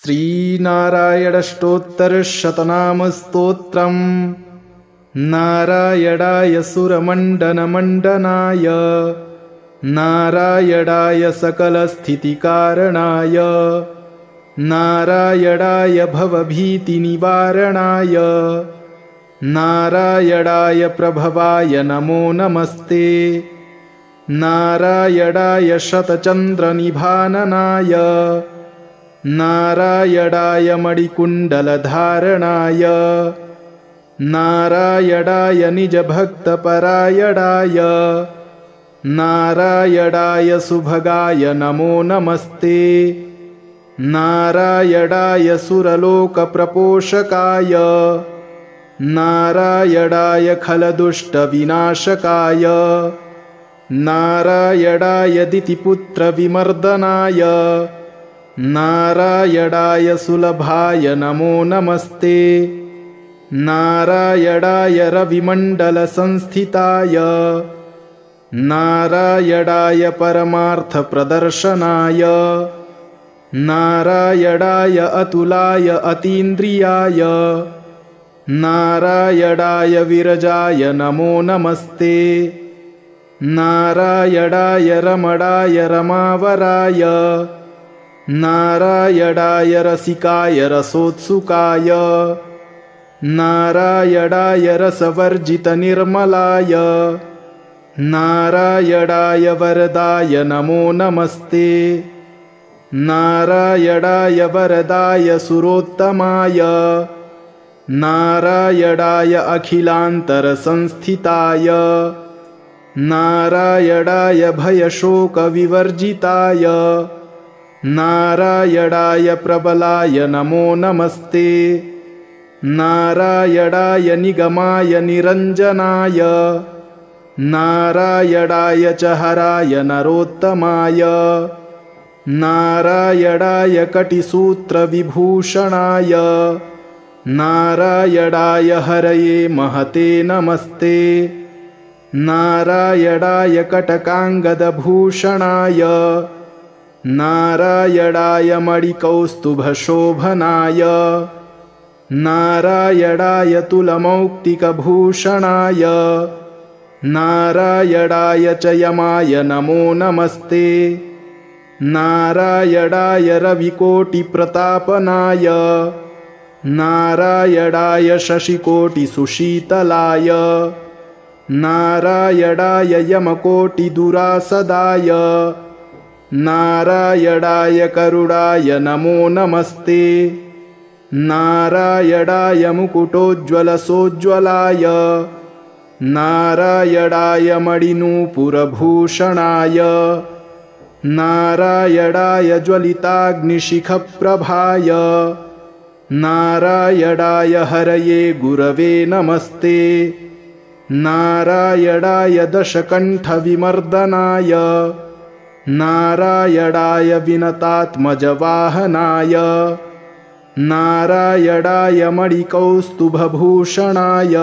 श्रीनारायणष्टोत्तरशतनामस्तोत्रम् नारायणाय सुरमण्डनमण्डनाय नारायणाय सकलस्थितिकारणाय नारायणाय भवभीतिनिवारणाय नारायणाय प्रभवाय नमो नमस्ते नारायणाय शतचन्द्रनिभाननाय नारायणाय मणिकुण्डलधारणाय नारायणाय निजभक्तपरायणाय नारायणाय सुभगाय नमो नमस्ते नारायणाय सुरलोकप्रपोषकाय नारायणाय खलदुष्टविनाशकाय नारायणाय दितिपुत्रविमर्दनाय नारायणाय सुलभाय नमो नमस्ते नारायणाय रविमण्डलसंस्थिताय नारायणाय परमार्थप्रदर्शनाय नारायणाय अतुलाय अतीन्द्रियाय नारायणाय विरजाय नमो नमस्ते नारायणाय रमणाय रमावराय नारायणाय रसिकाय रसोत्सुकाय नारायणाय रसवर्जितनिर्मलाय नारायणाय वरदाय नमो नमस्ते नारायणाय वरदाय सुरोत्तमाय नारायणाय अखिलान्तरसंस्थिताय नारायणाय भयशोकविवर्जिताय नारायणाय प्रबलाय नमो नमस्ते नारायणाय निगमाय निरञ्जनाय नारायणाय च हराय नरोत्तमाय नारायणाय कटिसूत्रविभूषणाय नारायणाय हरये महते नमस्ते नारायणाय कटकाङ्गदभूषणाय नारायणाय मणिकौस्तुभशोभनाय नारायणाय तुलमौक्तिकभूषणाय नारायणाय च यमाय नमो नमस्ते नारायणाय रविकोटिप्रतापनाय नारायणाय शशिकोटिसुशीतलाय नारायणाय यमकोटिदुरासदाय नारायणाय करुणाय नमो नमस्ते नारायणाय मुकुटोज्ज्वलसोज्ज्वलाय नारायणाय मणिनूपुरभूषणाय नारायणाय ज्वलिताग्निशिखप्रभाय नारायणाय हरये गुरवे नमस्ते नारायणाय दशकण्ठविमर्दनाय नारायणाय विनतात्मजवाहनाय नारायणाय मणिकौस्तुभभूषणाय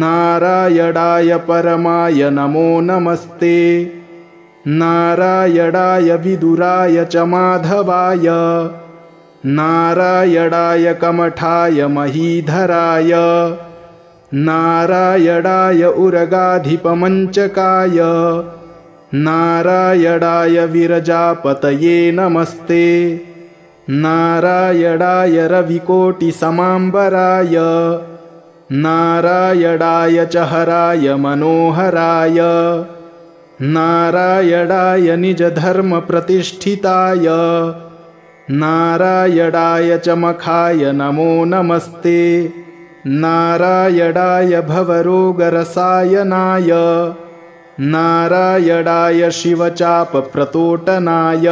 नारायणाय परमाय नमो नमस्ते नारायणाय विदुराय च माधवाय नारायणाय कमठाय महीधराय नारायणाय उरगाधिपमञ्चकाय नारायणाय विरजापतये नमस्ते नारायणाय रविकोटिसमाम्बराय नारायणाय च हराय मनोहराय नारायणाय निजधर्मप्रतिष्ठिताय नारायणाय च मखाय नमो नमस्ते नारायणाय भवरोगरसायनाय नारायणाय शिवचापप्रतोटनाय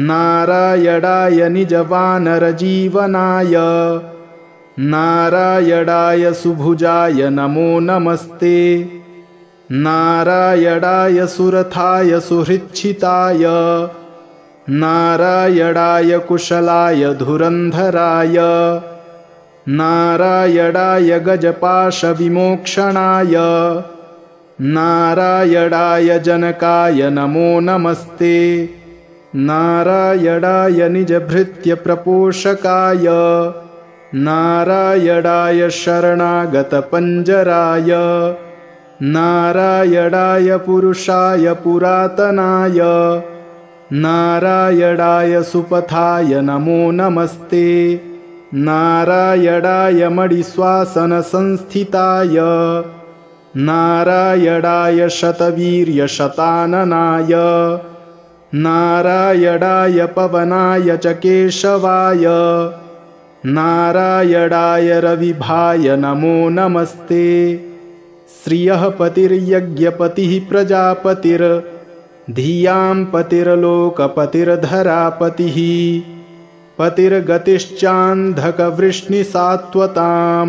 नारायणाय निजवानरजीवनाय नारायणाय सुभुजाय नमो नमस्ते नारायणाय सुरथाय सुहृच्छिताय नारायणाय कुशलाय धुरन्धराय नारायणाय गजपाशविमोक्षणाय नारायणाय जनकाय नमो नमस्ते नारायणाय निजभृत्यप्रपोषकाय नारायणाय शरणागतपञ्जराय नारायणाय पुरुषाय पुरातनाय नारायणाय सुपथाय नमो नमस्ते नारायणाय मणिश्वासनसंस्थिताय नारायणाय शतवीर्यशताननाय नारायणाय पवनाय च केशवाय नारायणाय रविभाय नमो नमस्ते श्रियः पतिर्यज्ञपतिः प्रजापतिर्धियां पतिर्लोकपतिर्धरापतिः पतिर्गतिश्चान्धकवृष्णिसात्वतां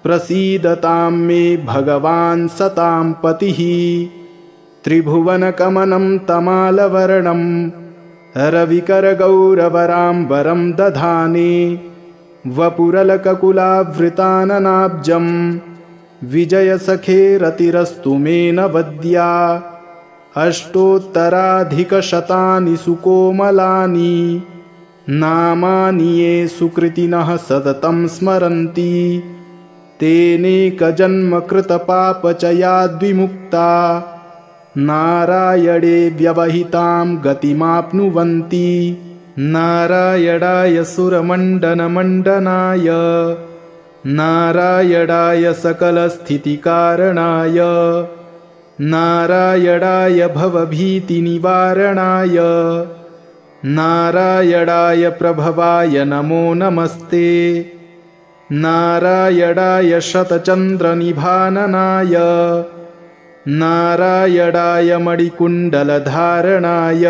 प्रसीदतां मे भगवान् सतां पतिः त्रिभुवनकमनं तमालवर्णं रविकरगौरवराम्बरं दधाने वपुरलककुलावृताननाब्जं विजयसखेरतिरस्तु मे नवद्या अष्टोत्तराधिकशतानि सुकोमलानि नामानि ये सुकृतिनः सततं स्मरन्ति तेनेकजन्मकृतपापचयाद्विमुक्ता नारायणे व्यवहितां गतिमाप्नुवन्ति नारायणाय सुरमण्डनमण्डनाय नारायणाय सकलस्थितिकारणाय नारायणाय भवभीतिनिवारणाय नारायणाय प्रभवाय नमो नमस्ते नारायणाय शतचन्द्रनिभाननाय नारायणाय मणिकुण्डलधारणाय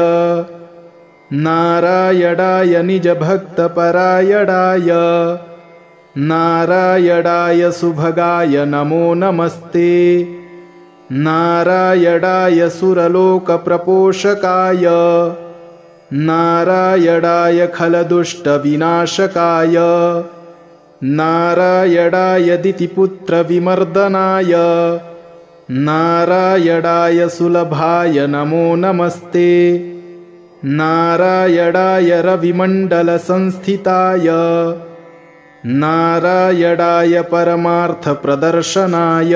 नारायणाय निजभक्तपरायणाय नारायणाय सुभगाय नमो नमस्ते नारायणाय सुरलोकप्रपोषकाय नारायणाय खलदुष्टविनाशकाय नारायणाय दितिपुत्रविमर्दनाय नारायणाय सुलभाय नमो नमस्ते नारायणाय रविमण्डलसंस्थिताय नारायणाय परमार्थप्रदर्शनाय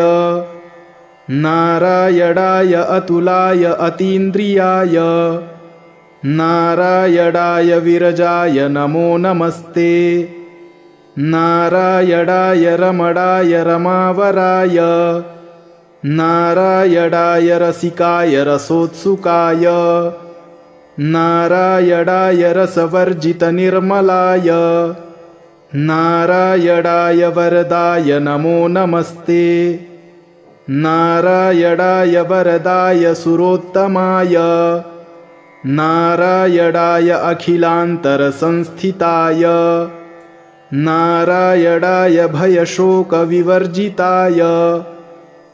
नारायणाय अतुलाय अतीन्द्रियाय नारायणाय विरजाय नमो नमस्ते नारायणाय रमणाय रमावराय नारायणाय रसिकाय रसोत्सुकाय नारायणाय रसवर्जितनिर्मलाय नारायणाय वरदाय नमो नमस्ते नारायणाय वरदाय सुरोत्तमाय नारायणाय अखिलान्तरसंस्थिताय नारायणाय भयशोकविवर्जिताय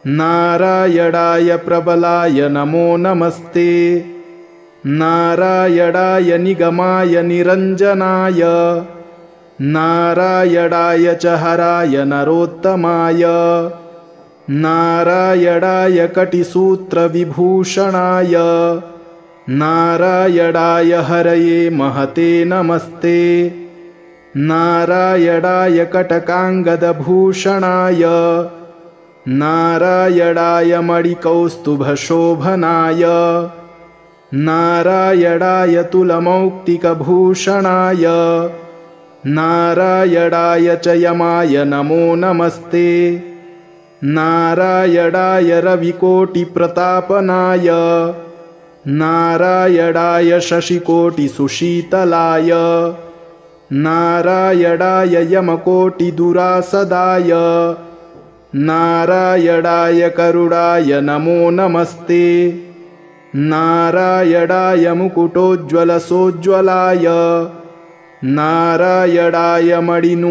नारायणाय प्रबलाय नमो नमस्ते नारायणाय निगमाय निरञ्जनाय नारायणाय च हराय नरोत्तमाय नारायणाय कटिसूत्रविभूषणाय नारायणाय हरये महते नमस्ते नारायणाय कटकाङ्गदभूषणाय नारायणाय मणिकौस्तुभशोभनाय नारायणाय तुलमौक्तिकभूषणाय नारायणाय च यमाय नमो नमस्ते नारायणाय रविकोटिप्रतापनाय नारायणाय शशिकोटिसुशीतलाय नारायणाय यमकोटिदुरासदाय नारायणाय करुणाय नमो नमस्ते नारायणाय मुकुटोज्ज्वलसोज्ज्वलाय नारायणाय मणिनूपुरभूषणाय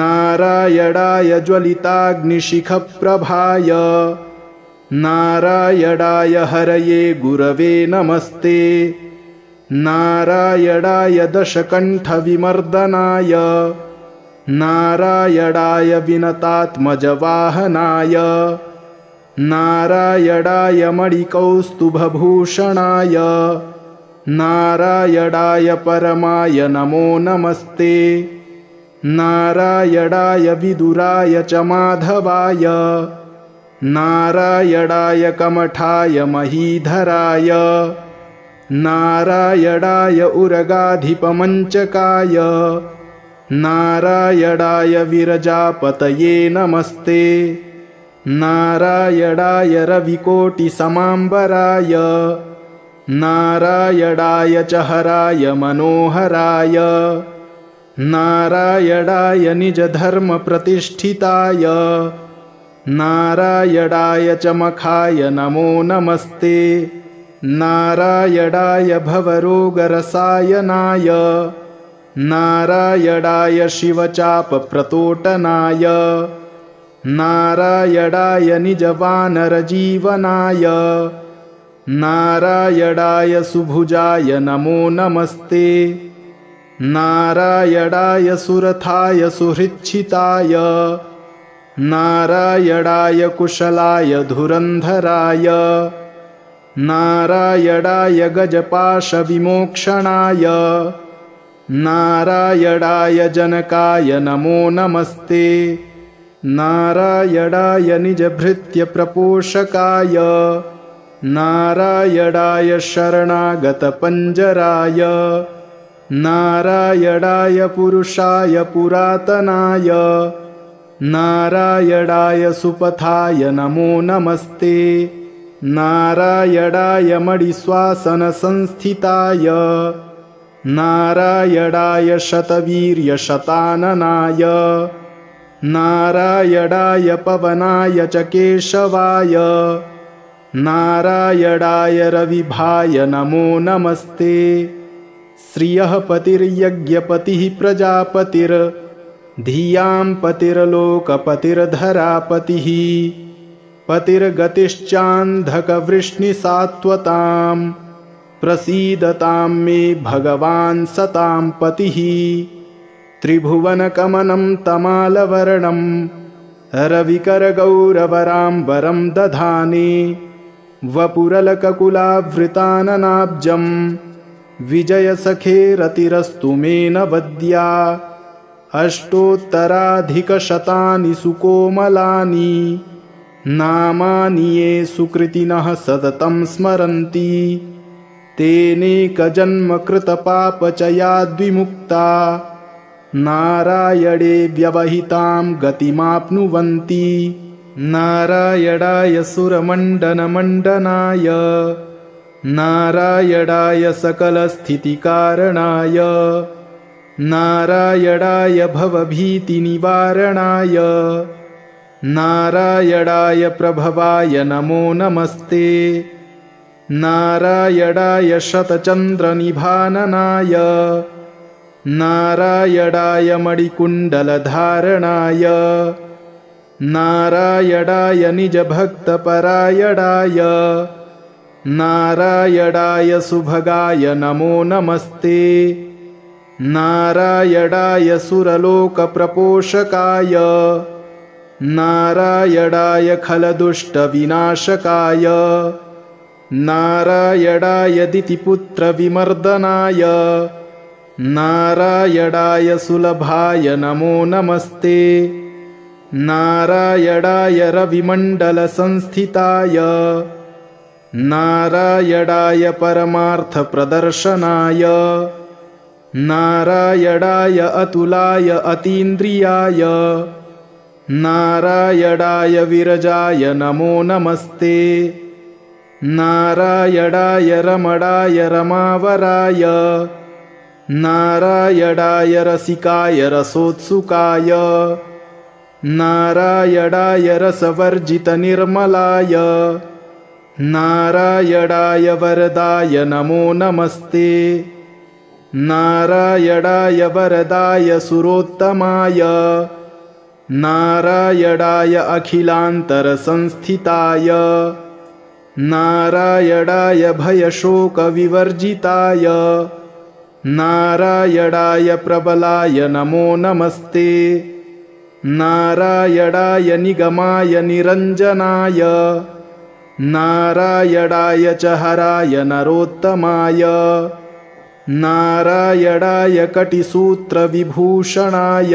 नारायणाय ज्वलिताग्निशिखप्रभाय नारायणाय हरये गुरवे नमस्ते नारायणाय दशकण्ठविमर्दनाय नारायणाय विनतात्मजवाहनाय नारायणाय मणिकौस्तुभभूषणाय नारायणाय परमाय नमो नमस्ते। नारायणाय विदुराय च माधवाय नारायणाय कमठाय महीधराय नारायणाय उरगाधिपमञ्चकाय नारायणाय विरजापतये नमस्ते। नारायणाय रविकोटिसमाम्बराय नारायणाय च हराय मनोहराय नारायणाय निजधर्मप्रतिष्ठिताय नारायणाय च मखाय नमो नमस्ते। नारायणाय भवरोगरसायनाय नारायणाय शिवचापप्रतोटनाय नारायणाय निजवानरजीवनाय नारायणाय सुभुजाय नमो नमस्ते। नारायणाय सुरथाय सुहृच्छिताय नारायणाय कुशलाय धुरन्धराय नारायणाय गजपाशविमोक्षणाय नारायणाय जनकाय नमो नमस्ते। नारायणाय निजभृत्यप्रपोषकाय नारायणाय शरणागतपञ्जराय नारायणाय पुरुषाय पुरातनाय नारायणाय सुपथाय नमो नमस्ते। नारायणाय मणिश्वासनसंस्थिताय नारायणाय शतवीर्यशताननाय नारायणाय पवनाय च केशवाय नारायणाय रविभाय नमो नमस्ते। श्रियः पतिर्यज्ञपतिः प्रजापतिर्धियां पतिर्लोकपतिर्धरापतिः पतिर्गतिश्चान्धकवृष्णिसात्वतां प्रसीदतां मे भगवान् सतां पतिः। त्रिभुवनकमनं तमालवर्णं रविकरगौरवराम्बरं दधाने वपुरलककुलावृताननाब्जं विजयसखेरतिरस्तु मे नवद्या। अष्टोत्तराधिकशतानि सुकोमलानि नामानि ये सुकृतिनः सततं स्मरन्ति तेनेकजन्मकृतपापचयाद्विमुक्ता नारायणे व्यवहितां गतिमाप्नुवन्ति। नारायणाय सुरमण्डनमण्डनाय नारायणाय सकलस्थितिकारणाय नारायणाय भवभीतिनिवारणाय नारायणाय प्रभवाय नमो नमस्ते। नारायणाय शतचन्द्रनिभाननाय नारायणाय मणिकुण्डलधारणाय नारायणाय निजभक्तपरायणाय नारायणाय सुभगाय नमो नमस्ते। नारायणाय सुरलोकप्रपोषकाय नारायणाय खलदुष्टविनाशकाय नारायणाय दितिपुत्रविमर्दनाय नारायणाय सुलभाय नमो नमस्ते। नारायणाय रविमण्डलसंस्थिताय नारायणाय परमार्थप्रदर्शनाय नारायणाय अतुलाय अतीन्द्रियाय नारायणाय विरजाय नमो नमस्ते। नारायणाय रमणाय रमावराय नारायणाय रसिकाय रसोत्सुकाय नारायणाय रसवर्जितनिर्मलाय नारायणाय वरदाय नमो नमस्ते। नारायणाय वरदाय सुरोत्तमाय नारायणाय अखिलान्तरसंस्थिताय नारायणाय भयशोकविवर्जिताय नारायणाय प्रबलाय नमो नमस्ते। नारायणाय निगमाय निरञ्जनाय नारायणाय च हराय नरोत्तमाय नारायणाय कटिसूत्रविभूषणाय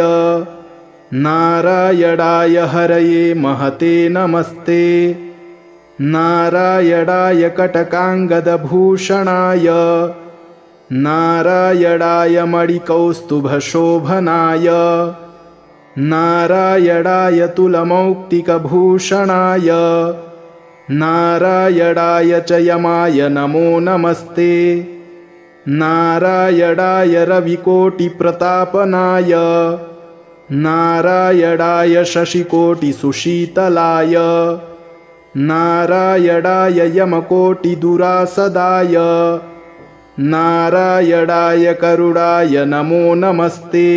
नारायणाय हरये महते नमस्ते नारायणाय कटकाङ्गदभूषणाय नारायणाय मणिकौस्तुभशोभनाय नारायणाय तुलमौक्तिकभूषणाय नारायणाय च यमाय नमो नमस्ते नारायणाय रविकोटिप्रतापनाय नारायणाय शशिकोटिसुशीतलाय नारायणाय यमकोटिदुरासदाय नारायणाय करुणाय नमो नमस्ते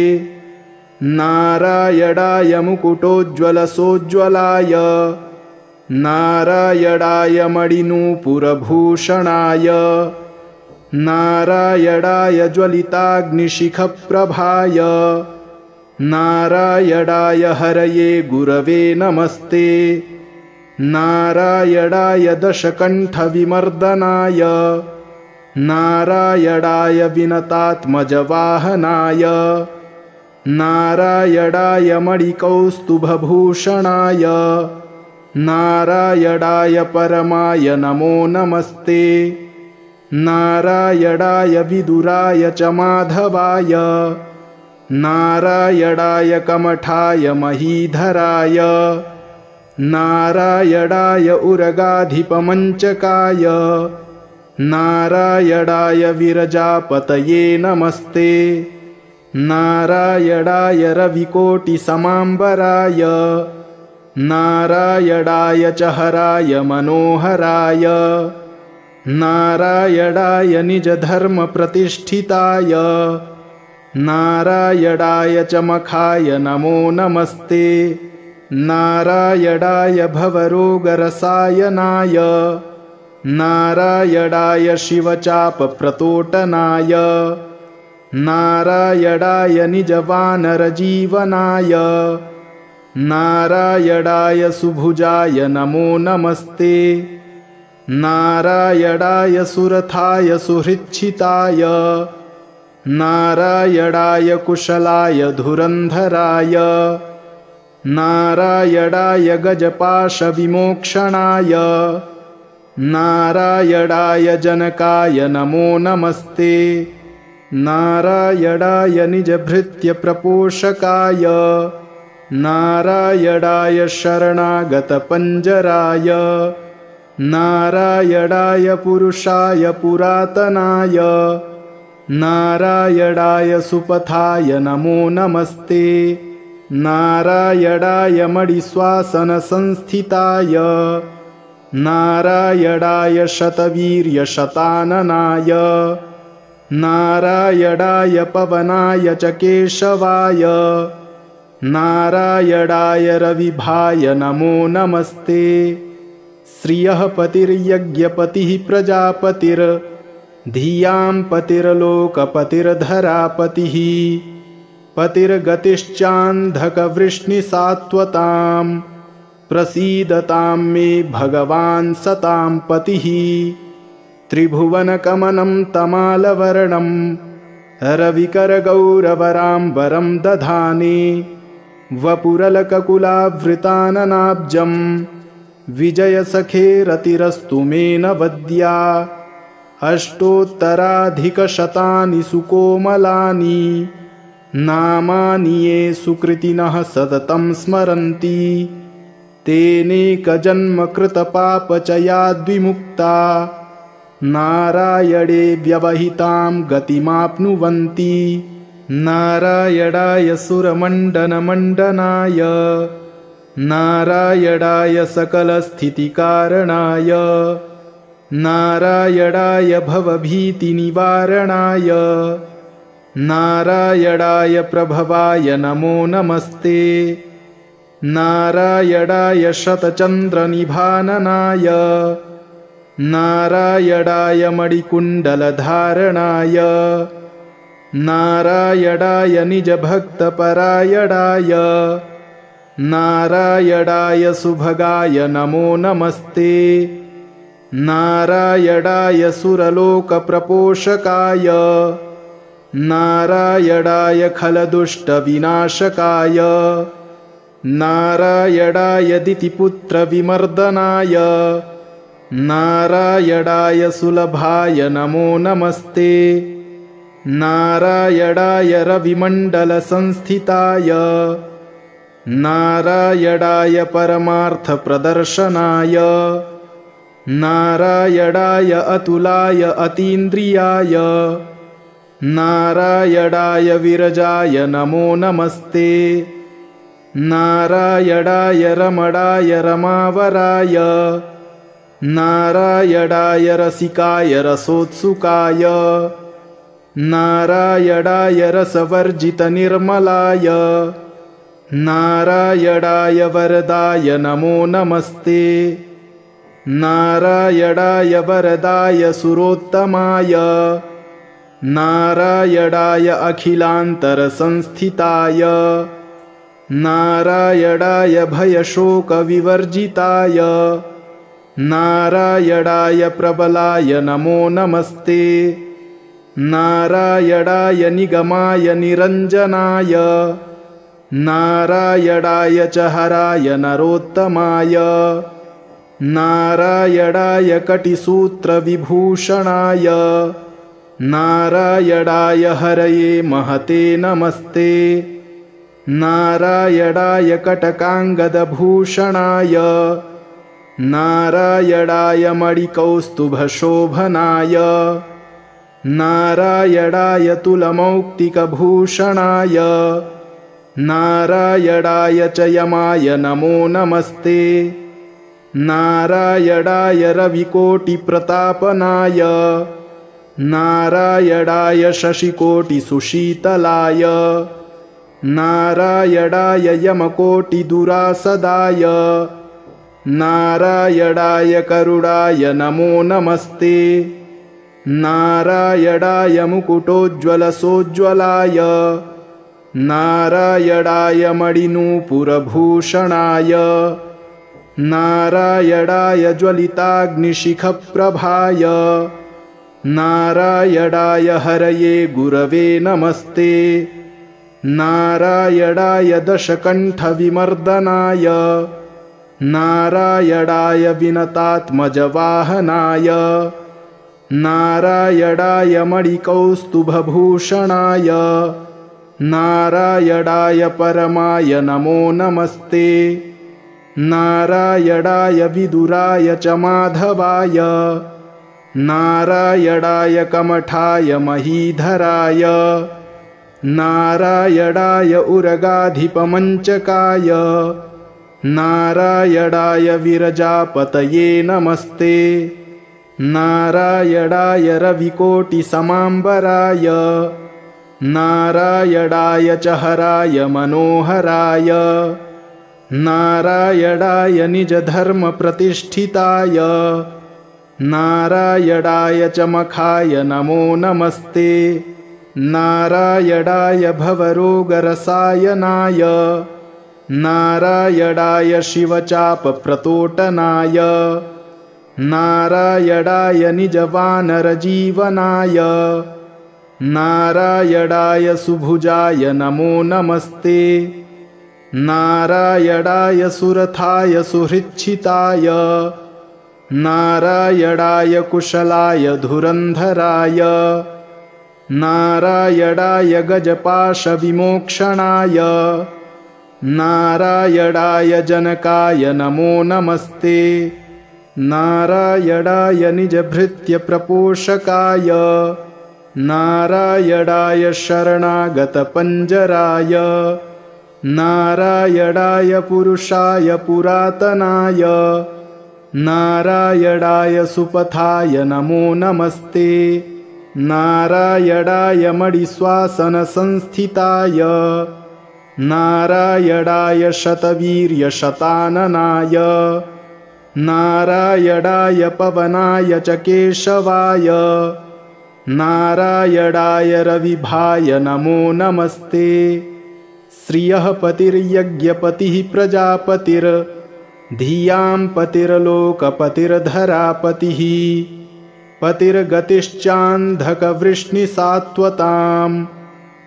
नारायणाय मुकुटोज्ज्वलसोज्ज्वलाय नारायणाय मणिनूपुरभूषणाय नारायणाय ज्वलिताग्निशिखप्रभाय नारायणाय हरये गुरवे नमस्ते नारायणाय दशकण्ठविमर्दनाय नारायणाय विनतात्मजवाहनाय नारायणाय मणिकौस्तुभभूषणाय नारायणाय परमाय नमो नमस्ते नारायणाय विदुराय च माधवाय नारायणाय कमठाय महीधराय नारायणाय उरगाधिपमञ्चकाय नारायणाय विरजापतये नमस्ते नारायणाय रविकोटिसमाम्बराय नारायणाय च हराय मनोहराय नारायणाय निजधर्मप्रतिष्ठिताय नारायणाय च मखाय नमो नमस्ते नारायणाय भवरोगरसायनाय नारायणाय शिवचापप्रतोटनाय नारायणाय निजवानरजीवनाय नारायणाय सुभुजाय नमो नमस्ते नारायणाय सुरथाय सुहृच्छिताय नारायणाय कुशलाय धुरन्धराय नारायणाय गजपाशविमोक्षणाय नारायणाय जनकाय नमो नमस्ते नारायणाय निजभृत्यप्रपोषकाय नारायणाय शरणागतपञ्जराय नारायणाय पुरुषाय पुरातनाय नारायणाय सुपथाय नमो नमस्ते नारायणाय मणिश्वासनसंस्थिताय नारायणाय शतवीर्यशताननाय नारायणाय पवनाय च केशवाय नारायणाय रविभाय नमो नमस्ते श्रियः पतिर्यज्ञपतिः प्रजापतिर्धियां पतिर्लोकपतिर्धरापतिः पतिर्गतिश्चान्धकवृष्णिसात्वतां प्रसीदतां मे भगवान् सतां पतिः त्रिभुवनकमनं तमालवर्णं रविकरगौरवराम्बरं दधाने वपुरलककुलावृताननाब्जं विजयसखेरतिरस्तु मे नवद्या अष्टोत्तराधिकशतानि सुकोमलानि नामानि ये सुकृतिनः सततं स्मरन्ति तेनेकजन्मकृतपापचयाद्विमुक्ता नारायणे व्यवहितां गतिमाप्नुवन्ति नारायणाय सुरमण्डनमण्डनाय नारायणाय सकलस्थितिकारणाय नारायणाय भवभीतिनिवारणाय नारायणाय प्रभवाय नमो नमस्ते नारायणाय शतचन्द्रनिभाननाय नारायणाय मणिकुण्डलधारणाय नारायणाय निजभक्तपरायणाय नारायणाय सुभगाय नमो नमस्ते। नारायणाय सुरलोकप्रपोषकाय नारायणाय खलदुष्टविनाशकाय नारायणाय दितिपुत्रविमर्दनाय नारायणाय सुलभाय नमो नमस्ते। नारायणाय रविमण्डलसंस्थिताय नारायणाय परमार्थप्रदर्शनाय नारायणाय अतुलाय अतीन्द्रियाय नारायणाय विरजाय नमो नमस्ते। नारायणाय रमणाय रमावराय नारायणाय रसिकाय रसोत्सुकाय नारायणाय रसवर्जितनिर्मलाय नारायणाय वरदाय नमो नमस्ते। नारायणाय वरदाय सुरोत्तमाय नारायणाय अखिलान्तरसंस्थिताय नारायणाय भयशोकविवर्जिताय नारायणाय प्रबलाय नमो नमस्ते। नारायणाय निगमाय निरञ्जनाय नारायणाय च हराय नरोत्तमाय नारायणाय कटिसूत्रविभूषणाय नारायणाय हरये महते नमस्ते। नारायणाय कटकाङ्गदभूषणाय नारायणाय मणिकौस्तुभशोभनाय नारायणाय तुलमौक्तिकभूषणाय नारायणाय च यमाय नमो नमस्ते। नारायणाय रविकोटिप्रतापनाय नारायणाय शशिकोटिसुशीतलाय नारायणाय यमकोटिदुरासदाय नारायणाय करुणाय नमो नमस्ते। नारायणाय मुकुटोज्ज्वलसोज्ज्वलाय नारायणाय मणिनूपुरभूषणाय नारायणाय ज्वलिताग्निशिखप्रभाय नारायणाय हरये गुरवे नमस्ते। नारायणाय दशकण्ठविमर्दनाय नारायणाय विनतात्मजवाहनाय नारायणाय मणिकौस्तुभभूषणाय नारायणाय परमाय नमो नमस्ते। नारायणाय विदुराय च माधवाय नारायणाय कमठाय महीधराय नारायणाय उरगाधिपमञ्चकाय नारायणाय विरजापतये नमस्ते। नारायणाय रविकोटिसमाम्बराय नारायणाय च हराय मनोहराय नारायणाय निजधर्मप्रतिष्ठिताय नारायणाय च मखाय नमो नमस्ते। नारायणाय भवरोगरसायनाय नारायणाय शिवचापप्रतोटनाय नारायणाय निजवानरजीवनाय नारायणाय सुभुजाय नमो नमस्ते। नारायणाय सुरथाय सुहृच्छिताय नारायणाय कुशलाय धुरन्धराय नारायणाय गजपाशविमोक्षणाय नारायणाय जनकाय नमो नमस्ते। नारायणाय निजभृत्यप्रपोषकाय नारायणाय शरणागतपञ्जराय नारायणाय पुरुषाय पुरातनाय नारायणाय सुपथाय नमो नमस्ते। नारायणाय मणिश्वासनसंस्थिताय नारायणाय शतवीर्यशताननाय नारायणाय पवनाय च केशवाय नारायणाय रविभाय नमो नमस्ते। श्रियः पतिर्यज्ञपतिः प्रजापतिर्धियां पतिर्लोकपतिर्धरापतिः पतिर्गतिश्चान्धकवृष्णिसात्वतां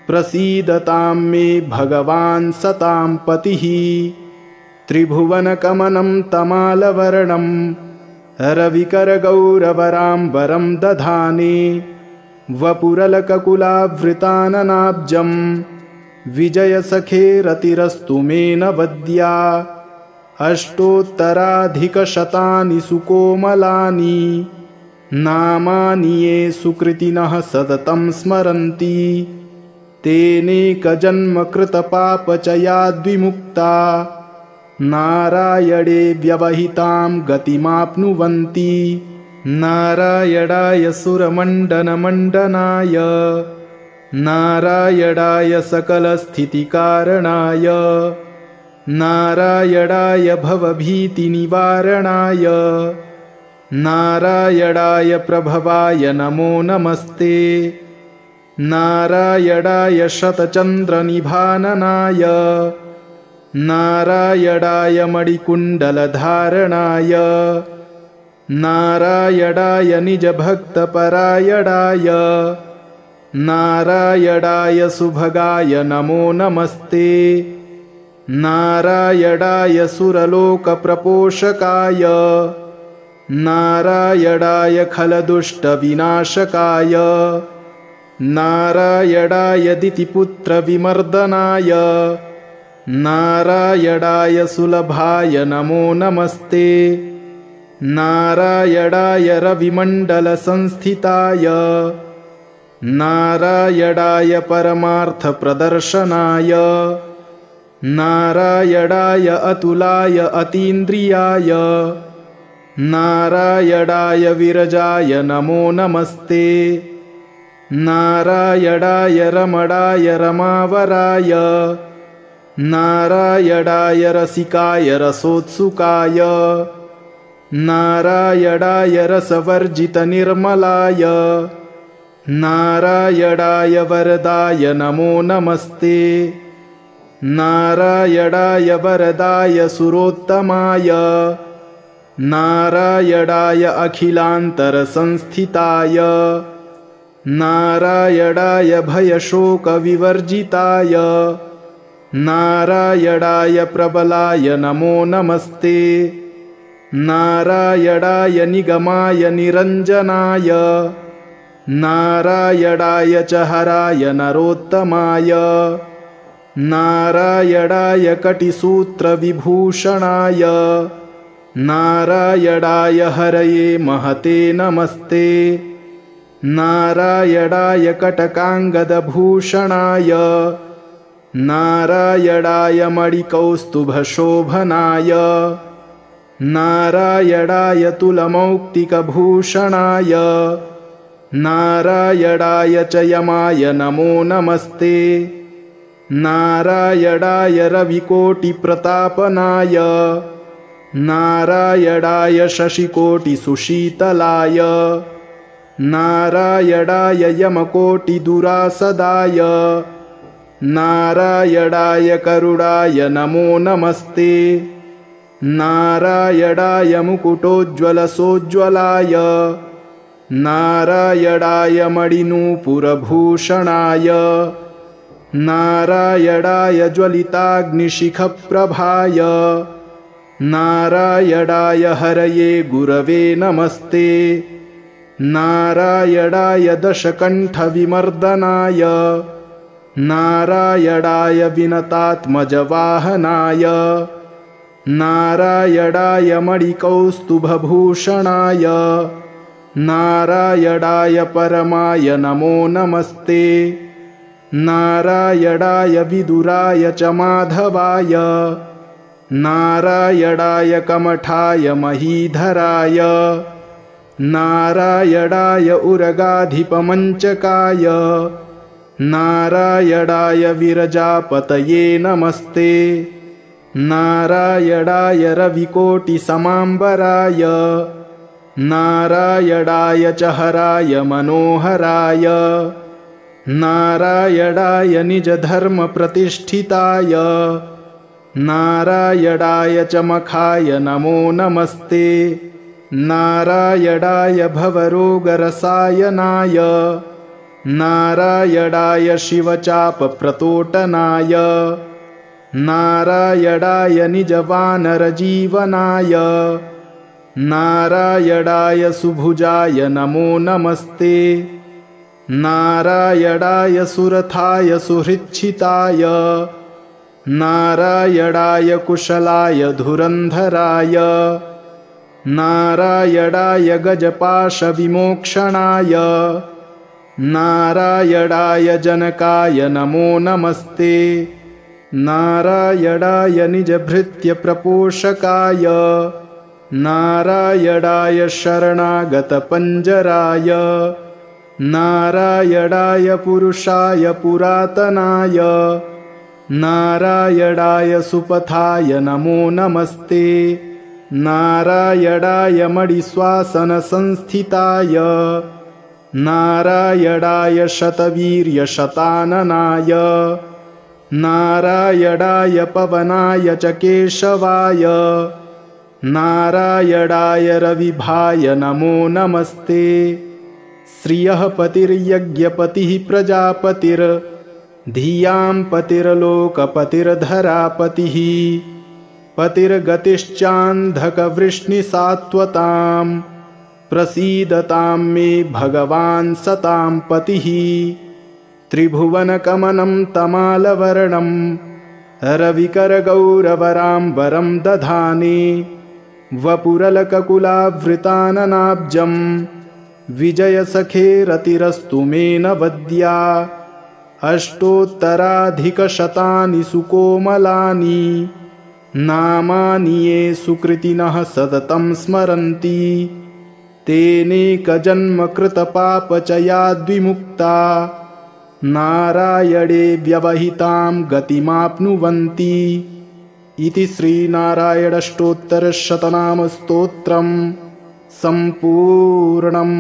प्रसीदतां मे भगवान् सतां पतिः त्रिभुवनकमनं तमालवर्णं रविकरगौरवराम्बरं दधाने वपुरलककुलावृताननाब्जं विजयसखेरतिरस्तु मे नवद्या अष्टोत्तराधिकशतानि सुकोमलानि नामानि ये सुकृतिनः सततं स्मरन्ति तेनेकजन्मकृतपापचयाद्विमुक्ता नारायणे व्यवहितां गतिमाप्नुवन्ति नारायणाय सुरमण्डनमण्डनाय नारायणाय सकलस्थितिकारणाय नारायणाय भवभीतिनिवारणाय नारायणाय प्रभवाय नमो नमस्ते नारायणाय शतचन्द्रनिभाननाय नारायणाय मणिकुण्डलधारणाय नारायणाय निजभक्तपरायणाय नारायणाय सुभगाय नमो नमस्ते नारायणाय सुरलोकप्रपोषकाय नारायणाय खलदुष्टविनाशकाय नारायणाय दितिपुत्रविमर्दनाय नारायणाय सुलभाय नमो नमस्ते नारायणाय रविमण्डलसंस्थिताय नारायणाय परमार्थप्रदर्शनाय नारायणाय अतुलाय अतीन्द्रियाय नारायणाय विरजाय नमो नमस्ते नारायणाय रमणाय रमावराय नारायणाय रसिकाय रसोत्सुकाय नारायणाय रसवर्जितनिर्मलाय नारायणाय वरदाय नमो नमस्ते नारायणाय वरदाय सुरोत्तमाय नारायणाय अखिलान्तरसंस्थिताय नारायणाय भयशोकविवर्जिताय नारायणाय प्रबलाय नमो नमस्ते नारायणाय निगमाय निरञ्जनाय नारायणाय च हराय नरोत्तमाय नारायणाय कटिसूत्रविभूषणाय नारायणाय हरये महते नमस्ते नारायणाय कटकाङ्गदभूषणाय नारायणाय मणिकौस्तुभशोभनाय नारायणाय तुलमौक्तिकभूषणाय नारायणाय च यमाय नमो नमस्ते नारायणाय रविकोटिप्रतापनाय नारायणाय शशिकोटिसुशीतलाय नारायणाय यमकोटिदुरासदाय नारायणाय करुणाय नमो नमस्ते नारायणाय मुकुटोज्ज्वलसोज्ज्वलाय नारायणाय मणिनूपुरभूषणाय नारायणाय ज्वलिताग्निशिखप्रभाय नारायणाय हरये गुरवे नमस्ते नारायणाय दशकण्ठविमर्दनाय नारायणाय विनतात्मजवाहनाय नारायणाय मणिकौस्तुभभूषणाय नारायणाय परमाय नमो नमस्ते नारायणाय विदुराय च माधवाय नारायणाय कमठाय महीधराय नारायणाय उरगाधिपमञ्चकाय नारायणाय विरजापतये नमस्ते नारायणाय रविकोटिसमाम्बराय नारायणाय च हराय मनोहराय नारायणाय निजधर्मप्रतिष्ठिताय नारायणाय चमखाय नमो नमस्ते। नारायणाय भवरोगरसायनाय नारायणाय शिवचापप्रतोटनाय नारायणाय निजवानरजीवनाय नारायणाय सुभुजाय नमो नमस्ते। नारायणाय सुरथाय सुहृच्छिताय नारायणाय कुशलाय धुरन्धराय नारायणाय गजपाशविमोक्षणाय नारायणाय जनकाय नमो नमस्ते। नारायणाय निजभृत्यप्रपोषकाय नारायणाय शरणागतपञ्जराय नारायणाय पुरुषाय पुरातनाय नारायणाय सुपथाय नमो नमस्ते। नारायणाय मणिश्वासनसंस्थिताय नारायणाय शतवीर्यशताननाय नारायणाय पवनाय च केशवाय नारायणाय रविभाय नमो नमस्ते। श्रियः पतिर्यज्ञपतिः प्रजापतिर्धियां पतिर्लोकपतिर्धरापतिः पतिर्गतिश्चान्धकवृष्णिसात्वतां प्रसीदतां मे भगवान् सतां पतिः। त्रिभुवनकमनं तमालवर्णं रविकरगौरवराम्बरं दधाने वपुरलककुलावृताननाब्जं विजयसखेरतिरस्तु मे नवद्या। अष्टोत्तराधिकशतानि सुकोमलानि नामानि ये सुकृतिनः सततं स्मरन्ति तेनेकजन्मकृतपापचयाद्विमुक्ता नारायणे व्यवहितां गतिमाप्नुवन्ति। इति श्रीनारायणाष्टोत्तरशतनामस्तोत्रम् सम्पूर्णम्।